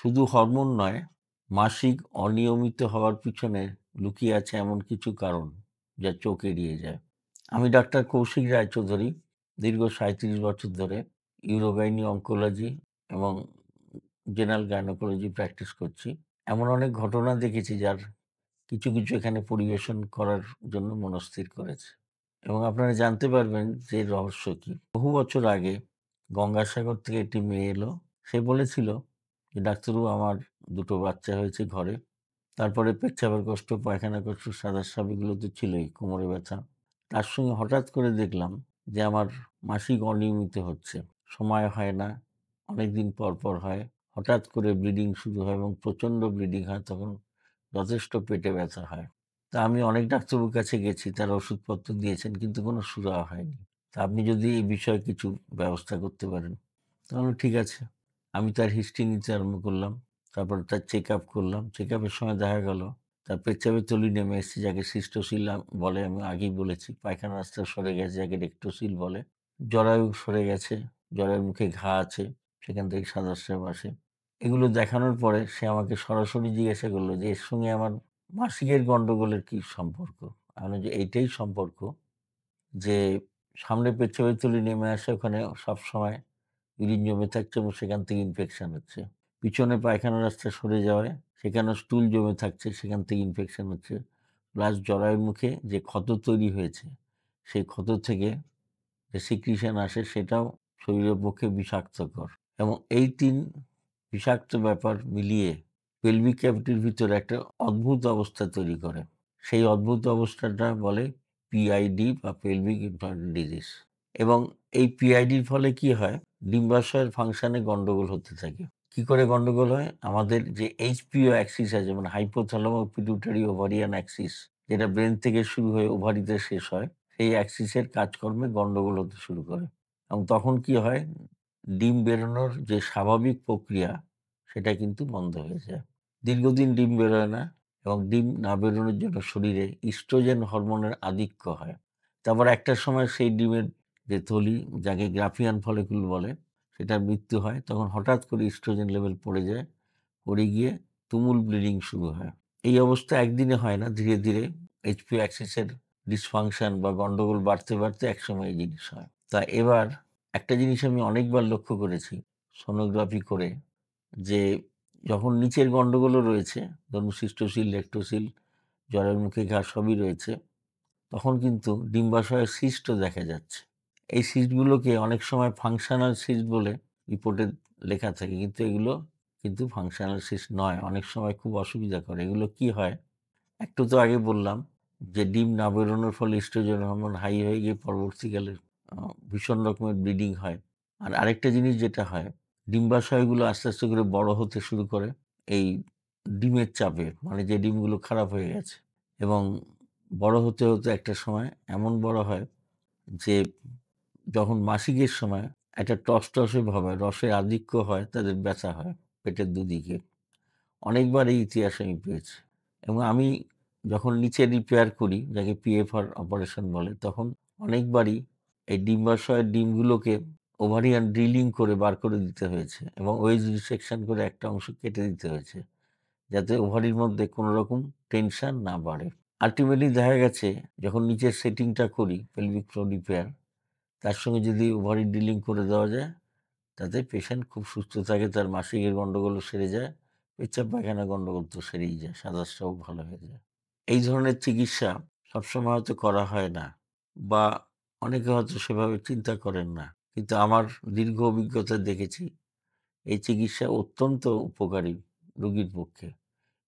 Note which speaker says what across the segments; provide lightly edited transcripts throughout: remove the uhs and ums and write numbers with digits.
Speaker 1: শুধু হরমোন নয়, মাসিক অনিয়মিত হওয়ার পিছনে লুকিয়ে আছে এমন কিছু কারণ যা চোখ এড়িয়ে যায়। আমি ডাক্তার কৌশিক রায়চৌধুরী, দীর্ঘ ৩৭ বছর ধরে ইউরোগাইনি অঙ্কোলজি এবং জেনারেল গাইনোকোলজি প্র্যাকটিস করছি। এমন অনেক ঘটনা দেখেছি যার কিছু, কিছু এখানে পরিবেশন করার জন্য মনস্থির করেছে। এবং আপনারা জানতে পারবেন যে এর রহস্য কী। বহু বছর আগে গঙ্গাসাগর থেকে একটি মেয়ে এলো। সে বলেছিল যে, "ডাক্তারবাবু আমার ২ টো বাচ্চা হয়েছে ঘরে। তারপরে পেচ্ছাবের কষ্ট, পায়খানার কষ্ট, সাদা সাপ এগুলো তো ছিলই, কোমরে ব্যথা। তার সঙ্গে হঠাৎ করে দেখলাম যে আমার মাসিক অনিয়মিত হচ্ছে। সময় হয় না, অনেকদিন পর, পর হয়। হঠাৎ করে ব্লিডিং শুরু হয় এবং প্রচণ্ড ব্লিডিং হয়, তখন যথেষ্ট পেটে ব্যথা হয়। তা আমি অনেক ডাক্তারবাবুর কাছে গেছি, তারা ওষুধপত্র দিয়েছেন কিন্তু কোনো সুরাহা হয়নি। তা আপনি যদি এই বিষয়ে কিছু ব্যবস্থা করতে পারেন।" তাহলে ঠিক আছে। আমি তার হিস্ট্রি নিতে আরম্ভ করলাম। তারপর তার চেকআপ করলাম। চেকআপের সময় দেখা গেল তার পেচ্ছাবের থলি নেমে এসেছে, যাকে সিস্টোসিল বলে, আমি আগেই বলেছি। পায়খানার রাস্তা সরে গেছে, যাকে রেক্টোসিল বলে। জরায়ু সরে গেছে, জরায়ুর মুখে ঘা আছে, সেখান থেকে সাদা স্রাব আসে। এগুলো দেখানোর পরে সে আমাকে সরাসরি জিজ্ঞাসা করল যে, "এর সঙ্গে আমার মাসিকের গন্ডগোলের কি সম্পর্ক?" আমি বললাম যে, "এইটাই সম্পর্ক যে সামনে পেচ্ছাবের থলি নেমে আসে, ওখানে সবসময় ইউরিন জমে থাকছে এবং সেখান থেকে ইনফেকশন হচ্ছে। পিছনে পায়খানার রাস্তা সরে যাওয়ায় সেখানেও স্টুল জমে থাকছে, সেখান থেকে ইনফেকশন হচ্ছে। প্লাস জরায়ুর মুখে যে ক্ষত তৈরি হয়েছে, সেই ক্ষত থেকে যে সিক্রিশন আসে সেটাও শরীরের পক্ষে বিষাক্তকর। এবং এই ৩ বিষাক্ত ব্যাপার মিলিয়ে পেলভিক ক্যাভিটির ভিতরে একটা অদ্ভুত অবস্থা তৈরি করে। সেই অদ্ভুত অবস্থাটা বলে পিআইডি বা পেলভিক ইনফ্লামেটরি ডিজিজ। এবং এই পিআইডির ফলে কি হয়? ডিম্বাশয়ের ফাংশনে গন্ডগোল হতে থাকে। কি করে গন্ডগোল হয়? আমাদের যে এইচপিও অ্যাক্সিস আছে, মানে হাইপোথ্যালামো পিটুইটারি ওভারিয়ান অ্যাক্সিস, যেটা ব্রেন থেকে শুরু হয়ে ওভারিতে শেষ হয়, সেই অ্যাক্সিসের কাজকর্মে গন্ডগোল হতে শুরু করে। এবং তখন কি হয়? ডিম বেরোনোর যে স্বাভাবিক প্রক্রিয়া, সেটা কিন্তু বন্ধ হয়ে যায়। দীর্ঘদিন ডিম বেরোয় না এবং ডিম না বেরোনোর জন্য শরীরে ইস্ট্রোজেন হরমোনের আধিক্য হয়। তারপর একটা সময় সেই ডিমের যে থলি, যাকে গ্রাফিয়ান ফলিকুল বলে, সেটার মৃত্যু হয়। তখন হঠাৎ করে ইস্ট্রোজেন লেভেল পড়ে যায়। পড়ে গিয়ে তুমুল ব্লিডিং শুরু হয়। এই অবস্থা একদিনে হয় না, ধীরে, ধীরে এইচপিও অ্যাক্সিসের ডিসফাংশন বা গন্ডগোল বাড়তে, বাড়তে একসময় এই জিনিস হয়। তা এবার একটা জিনিস আমি অনেকবার লক্ষ্য করেছি সোনোগ্রাফি করে, যে যখন নিচের গন্ডগোলও রয়েছে, ধরুন সিস্টোসিল, রেক্টোসিল, জরায়ুর মুখে ঘা সবই রয়েছে, তখন কিন্তু ডিম্বাশয়ের সিস্টও দেখা যাচ্ছে। এই সিস্টগুলোকে অনেক সময় ফাংশনাল সিস্ট বলে রিপোর্টে লেখা থাকে, কিন্তু এগুলো কিন্তু ফাংশনাল সিস্ট নয়। অনেক সময় খুব অসুবিধা করে। এগুলো কি হয়? একটু তো আগে বললাম যে ডিম না বেরোনোর ফলে ইস্ট্রোজেন হরমোন হাই হয়ে গিয়ে পরবর্তীকালে ভীষণ রকমের ব্লিডিং হয়। আর আরেকটা জিনিস যেটা হয়, ডিম্বাশয়গুলো আস্তে, আস্তে করে বড় হতে শুরু করে এই ডিমের চাপে। মানে যে ডিমগুলো খারাপ হয়ে গেছে এবং বড় হতে, হতে একটা সময় এমন বড় হয় যে যখন মাসিকের সময় একটা টসটসে ভাব হয়, রসের আধিক্য হয়, তাদের ব্যথা হয় পেটের দুদিকে। অনেকবার এই ইতিহাস আমি পেয়েছি। এবং আমি যখন নিচে রিপেয়ার করি, যাকে পিএফআর অপারেশন বলে, তখন অনেকবারই এই ডিম্বাশয়ের ডিমগুলোকে ওভারিয়ান ড্রিলিং করে বার করে দিতে হয়েছে এবং ওয়েজ রিসেকশন করে একটা অংশ কেটে দিতে হয়েছে, যাতে ওভারির মধ্যে কোনো রকম টেনশন না বাড়ে। আল্টিমেটলি দেখা গেছে যখন নিচের সেটিংটা করি, পেলভিক ফ্লোর রিপেয়ার, তার সঙ্গে যদি ওভারি ড্রিলিং করে দেওয়া যায়, তাতে পেশেন্ট খুব সুস্থ থাকে, তার মাসিকের গন্ডগোলও সেরে যায়, পেচ্ছাপ পায়খানার গন্ডগোল তো সেরেই যায়, সাদা স্রাবও ভালো হয়ে যায়। এই ধরনের চিকিৎসা সবসময় হয়তো করা হয় না বা অনেকে হয়তো সেভাবে চিন্তা করেন না। কিন্তু আমার দীর্ঘ অভিজ্ঞতায় দেখেছি এই চিকিৎসা অত্যন্ত উপকারী রোগীর পক্ষে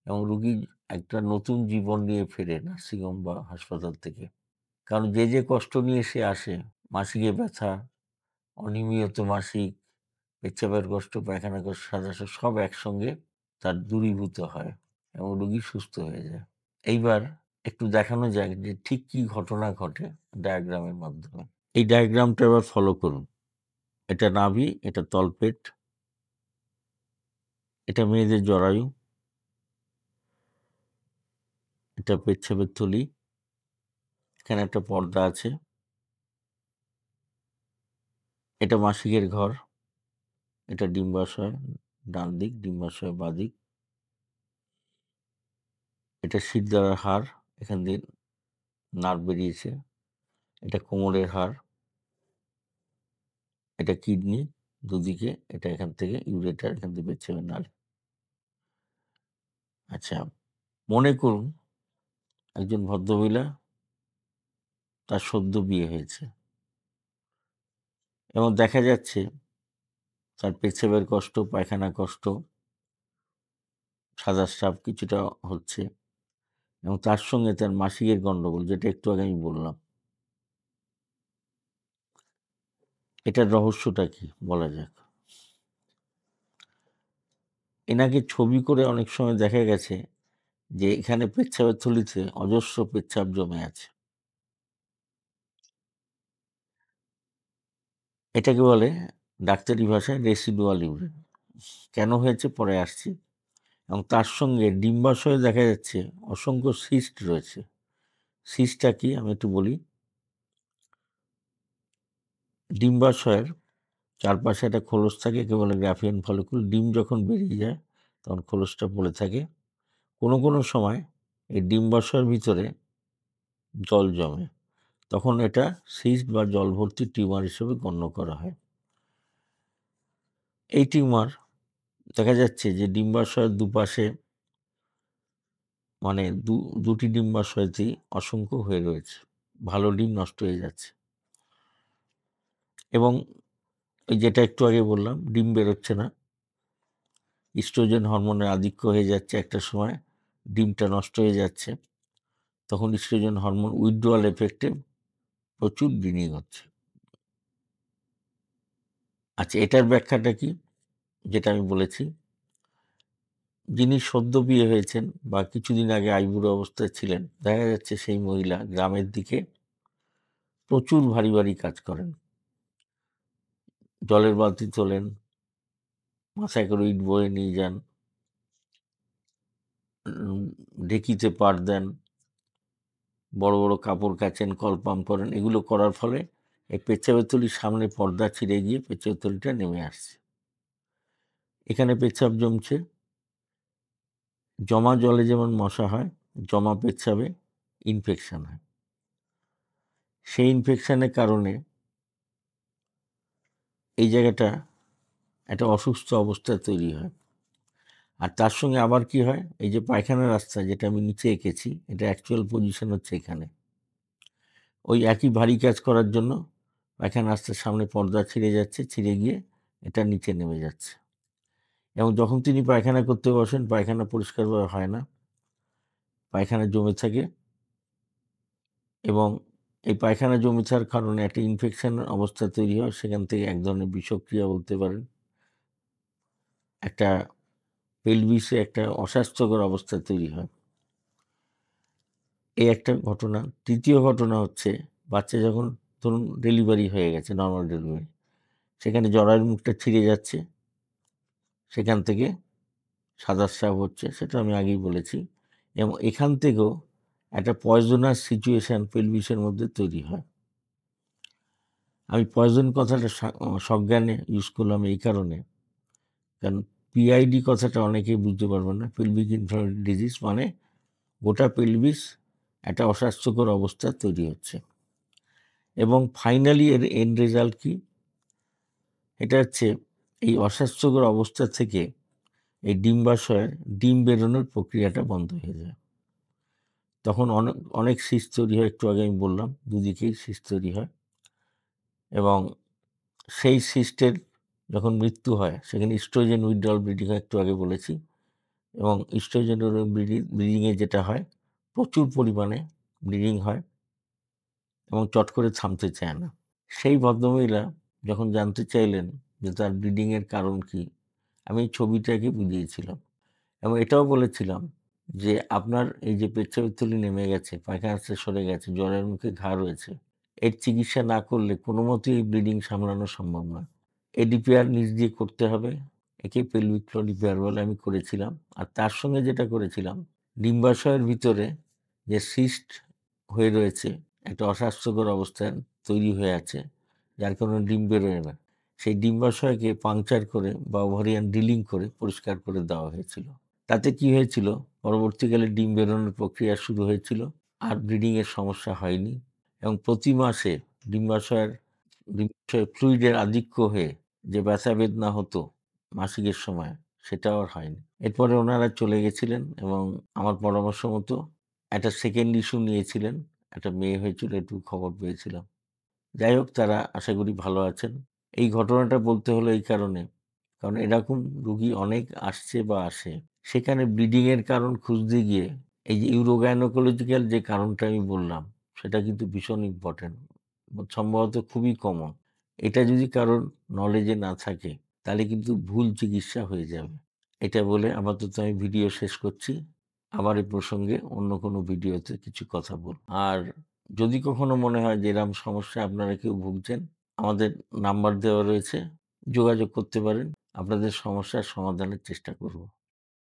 Speaker 1: এবং রোগী একটা নতুন জীবন নিয়ে ফেরে নার্সিংহোম বা হাসপাতাল থেকে। কারণ যে কষ্ট নিয়ে সে আসে, মাসিকে ব্যথা, অনিয়মিত মাসিক, পেচ্ছাবের কষ্ট, পায়খানার কষ্ট, সাদা স্রাব সব একসঙ্গে তার দূরীভূত হয় এবং রোগী সুস্থ হয়ে যায়। এইবার একটু দেখানো যাক যে ঠিক কি ঘটনা ঘটে ডায়াগ্রামের মাধ্যমে। এই ডায়াগ্রামটা এবার ফলো করুন। এটা নাভি, এটা তলপেট, এটা মেয়েদের জরায়ু, এটা পেচ্ছাবের থলি, এখানে একটা পর্দা আছে, এটা মাসিকের ঘর, এটা ডিম্বাশয়, ডান দিক, ডিম্বাশয় বাঁ দিক। এটা শিরদাঁড়ার হাড়, এখান দিয়ে নার্ভ বেরিয়েছে। এটা কোমরের হাড়, এটা কিডনি দুদিকে, এটা এখান থেকে ইউরেটার, এখান থেকে পেচ্ছাপের নালী। আচ্ছা, মনে করুন একজন ভদ্রমহিলা, তার সদ্য বিয়ে হয়েছে এবং দেখা যাচ্ছে তার পেচ্ছাপের কষ্ট, পায়খানা কষ্ট, সাদা স্রাব কিছুটা হচ্ছে এবং তার সঙ্গে তার মাসিকের গন্ডগোল, যেটা একটু আগে আমি বললাম। এটার রহস্যটা কি বলা যাক। এনাকে ছবি করে অনেক সময় দেখা গেছে যে এখানে পেচ্ছাপের থলিতে অজস্র পেচ্ছাপ জমে আছে। এটাকে বলে ডাক্তারি ভাষায় রেসিডুয়াল ইউরিন। কেন হয়েছে পরে আসছি। এবং তার সঙ্গে ডিম্বাশয়ে দেখা যাচ্ছে অসংখ্য সিস্ট রয়েছে। সিস্টটা কি আমি একটু বলি। ডিম্বাশয়ের চারপাশে একটা খোলস থাকে, একে বলে গ্রাফিয়ান ফলিকুল। ডিম যখন বেরিয়ে যায় তখন খোলসটা পড়ে থাকে। কোনো কোনো সময় এই ডিম্বাশয়ের ভিতরে জল জমে, তখন এটা সিস্ট বা জল ভর্তি টিউমার হিসেবে গণ্য করা হয়। এই টিউমার দেখা যাচ্ছে যে ডিম্বাশয়ের দুপাশে, মানে দুটি ডিম্বাশয়তেই অসংখ্য হয়ে রয়েছে, ভালো ডিম নষ্ট হয়ে যাচ্ছে। এবং ওই যেটা একটু আগে বললাম, ডিম বেরোচ্ছে না, ইস্ট্রোজেন হরমোনের আধিক্য হয়ে যাচ্ছে, একটা সময় ডিমটা নষ্ট হয়ে যাচ্ছে, তখন ইস্ট্রোজেন হরমোন উইথড্রয়াল এফেক্টে প্রচুর ব্লিডিং হচ্ছে। আচ্ছা, এটার ব্যাখ্যাটা কি? যেটা আমি বলেছি, যিনি সদ্য বিয়ে হয়েছেন বা কিছুদিন আগে আইবুড়ো অবস্থায় ছিলেন, দেখা যাচ্ছে সেই মহিলা গ্রামের দিকে প্রচুর ভারী ভারী কাজ করেন। জলের বালতি তোলেন, মাথায় করে ইট বয়ে নিয়ে যান, ঢেকিতে পাট দেন, বড় বড় কাপড় কাচেন, কল পাম্প করেন। এগুলো করার ফলে এই পেচ্ছাপের থলির সামনে পর্দা ছিঁড়ে গিয়ে পেচ্ছাপের থলিটা নেমে আসছে। এখানে পেচ্ছাপ জমছে। জমা জলে যেমন মশা হয়, জমা পেচ্ছাপে ইনফেকশন হয়। সেই ইনফেকশনের কারণে এই জায়গাটা একটা অসুস্থ অবস্থা তৈরি হয়। আর তার সঙ্গে আবার কি হয়, এই যে পায়খানার রাস্তা যেটা আমি নিচে এঁকেছি, এটা অ্যাকচুয়াল পজিশন হচ্ছে এখানে। ওই একই ভারী কাজ করার জন্য পায়খানা রাস্তার সামনে পর্দা ছিঁড়ে যাচ্ছে, ছিঁড়ে গিয়ে এটা নিচে নেমে যাচ্ছে। এবং যখন তিনি পায়খানা করতে বসেন, পায়খানা পরিষ্কারভাবে হয় না, পায়খানা জমে থাকে এবং এই পায়খানা জমে থাকার কারণে একটা ইনফেকশনের অবস্থা তৈরি হয়। সেখান থেকে এক ধরনের বিষক্রিয়া বলতে পারেন, একটা পেলভিসে একটা অস্বাস্থ্যকর অবস্থা তৈরি হয়। এই একটা ঘটনা। তৃতীয় ঘটনা হচ্ছে, বাচ্চা যখন ধরুন ডেলিভারি হয়ে গেছে, নর্মাল ডেলিভারি, সেখানে জরায়ুর মুখটা ছিঁড়ে যাচ্ছে, সেখান থেকে সাদা স্রাব হচ্ছে, সেটা আমি আগেই বলেছি। এবং এখান থেকেও একটা পয়জনাস সিচুয়েশান পেলভিসের মধ্যে তৈরি হয়। আমি পয়জন কথাটা সজ্ঞানে ইউজ করলাম এই কারণে, কারণ পিআইডি কথাটা অনেকেই বুঝতে পারবেন না। পেলভিক ইনফ্লামেটরি ডিজিজ মানে গোটা পেলভিস একটা অস্বাস্থ্যকর অবস্থা তৈরি হচ্ছে। এবং ফাইনালি এর এন্ড রেজাল্ট কি? এটা হচ্ছে এই অস্বাস্থ্যকর অবস্থা থেকে এই ডিম্বাশয়ের ডিম বেরোনোর প্রক্রিয়াটা বন্ধ হয়ে যায়। তখন অনেক অনেক সিস্ট তৈরি হয়, একটু আগে আমি বললাম দুদিকেই সিস্ট তৈরি হয়। এবং সেই সিস্টের যখন মৃত্যু হয়, সেখানে ইস্ট্রোজেন উইথড্রয়াল ব্লিডিং হয়, একটু আগে বলেছি। এবং ইস্ট্রোজেন ব্লিডিংয়ে যেটা হয়, প্রচুর পরিমাণে ব্লিডিং হয় এবং চট করে থামতে চায় না। সেই ভদ্রমহিলা যখন জানতে চাইলেন যে তার ব্লিডিংয়ের কারণ কি, আমি এই ছবিটাকে বুঝিয়েছিলাম এবং এটাও বলেছিলাম যে আপনার এই যে পেচ্ছাপের থলি নেমে গেছে, পায়খানা রাস্তা সরে গেছে, জ্বরের মুখে ঘা রয়েছে, এর চিকিৎসা না করলে কোনো মতেই এই ব্লিডিং সামলানো সম্ভব নয়। এডিপিআর নিজ দিয়ে করতে হবে, একে পেলভিক ফ্লোর রিপেয়ার বলে। আমি করেছিলাম। আর তার সঙ্গে যেটা করেছিলাম, ডিম্বাশয়ের ভিতরে যে সিস্ট হয়ে রয়েছে, একটা অস্বাস্থ্যকর অবস্থান তৈরি হয়ে আছে, যার কারণে ডিম বেরোয় না, সেই ডিম্বাশয়কে পাংচার করে বা ওভারিয়ান ড্রিলিং করে পরিষ্কার করে দেওয়া হয়েছিল। তাতে কি হয়েছিল, পরবর্তীকালে ডিম বেরোনোর প্রক্রিয়া শুরু হয়েছিল, আর ব্লিডিংয়ের সমস্যা হয়নি এবং প্রতি মাসে ডিম্বাশয়ের ফ্লুইডের আধিক্য হয়ে যে ব্যথা বেদনা হতো মাসিকের সময়, সেটাও আর হয়নি। এরপরে ওনারা চলে গেছিলেন এবং আমার পরামর্শ মতো একটা সেকেন্ড ইস্যু নিয়েছিলেন। একটা মেয়ে হয়েছিল, এটুকু খবর পেয়েছিলাম। যাই হোক, তারা আশা করি ভালো আছেন। এই ঘটনাটা বলতে হলো এই কারণে, কারণ এরকম রুগী অনেক আসছে বা আসে। সেখানে ব্লিডিং এর কারণ খুঁজতে গিয়ে এই যে ইউরোগাইনোকোলজিক্যাল যে কারণটা আমি বললাম, সেটা কিন্তু ভীষণ ইম্পর্টেন্ট। সম্ভবত খুবই কমন। এটা যদি কারোর নলেজে না থাকে, তাহলে কিন্তু ভুল চিকিৎসা হয়ে যাবে। এটা বলে আপাতত আমি ভিডিও শেষ করছি। আবার এই প্রসঙ্গে অন্য কোনো ভিডিওতে কিছু কথা বলব। আর যদি কখনো মনে হয় যে এরকম সমস্যায় আপনারা কেউ ভুগছেন, আমাদের নাম্বার দেওয়া রয়েছে, যোগাযোগ করতে পারেন। আপনাদের সমস্যার সমাধানের চেষ্টা করব।